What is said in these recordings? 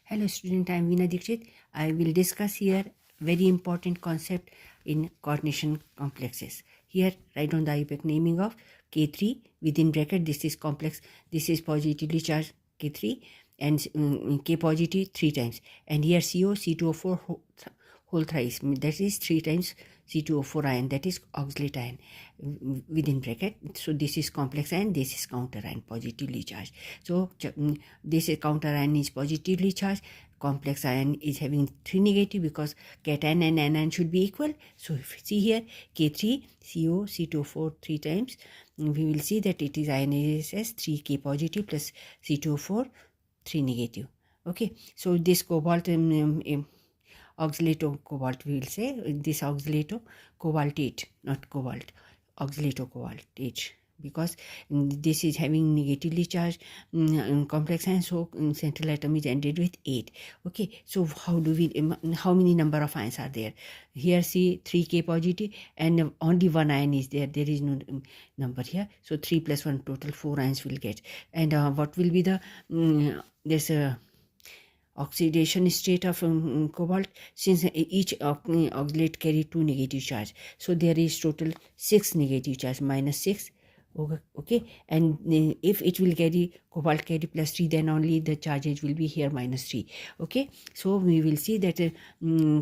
Hello student, I am Veena Dikshit. I will discuss here very important concept in coordination complexes. Here write down the IUPAC naming of K3 within bracket. This is complex. This is positively charged K3 and K positive 3 times. And here CO C2O4 whole thrice. That is 3 times C2O4 ion. That is oxalate ion within bracket. So this is complex ion. This is counter ion positively charged. So this is counter ion is positively charged. Complex ion is having 3 negative because cation and anion should be equal. So if you see here K3 CO C2O4 3 times, we will see that it is ionized as 3K positive plus C2O4 3 negative. Okay, so this cobalt oxalato cobalt, we will say this oxalato cobaltate, not cobalt, oxalato cobaltate, because this is having negatively charged complex ion, so central atom is ended with 8. Okay, so how many number of ions are there? Here see 3K positive and only one ion is there. There is no number here, so 3 plus 1 total 4 ions will get. And what will be the this oxidation state of cobalt? Since each oxalate carry 2 negative charge, so there is total 6 negative charge, minus 6. Okay, and if it will carry cobalt carry plus 3, then only the charges will be here minus 3. Okay, so we will see that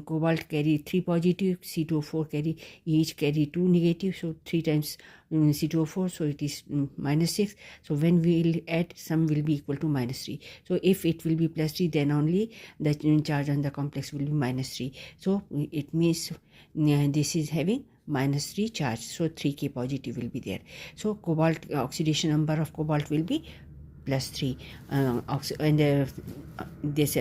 cobalt carry 3 positive, C2O4 carry each carry 2 negative, so 3 times C2O4, so it is minus 6. So when we will add, sum will be equal to minus 3. So if it will be plus 3, then only the charge on the complex will be minus 3. So it means this is having minus 3 charge, so 3K positive will be there. So cobalt oxidation number of cobalt will be plus 3, and this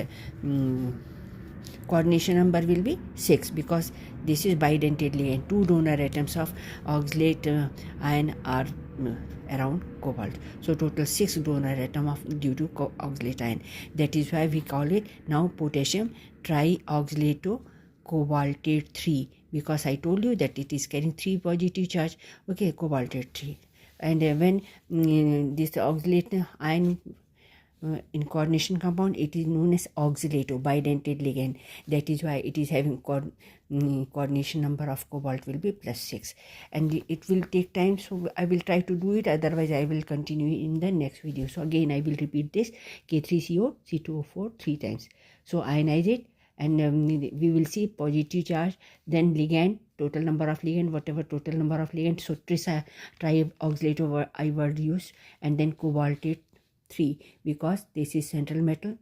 coordination number will be 6, because this is bidentate ligand. 2 donor atoms of oxalate ion are around cobalt, so total 6 donor atom of due to oxalate ion. That is why we call it now potassium trioxalato cobaltate 3, because I told you that it is carrying 3 positive charge. Okay, cobaltate 3. And when this oxalate ion in coordination compound, it is known as oxalato, bidentate ligand. That is why it is having coordination number of cobalt will be plus 6, and it will take time, so I will try to do it, otherwise I will continue in the next video. So again I will repeat this: K3CO C2O4 3 times. So ionize it, and we will see positive charge, then ligand, total number of ligand, whatever total number of ligand. So trioxalato I word used, and then cobaltate 3, because this is central metal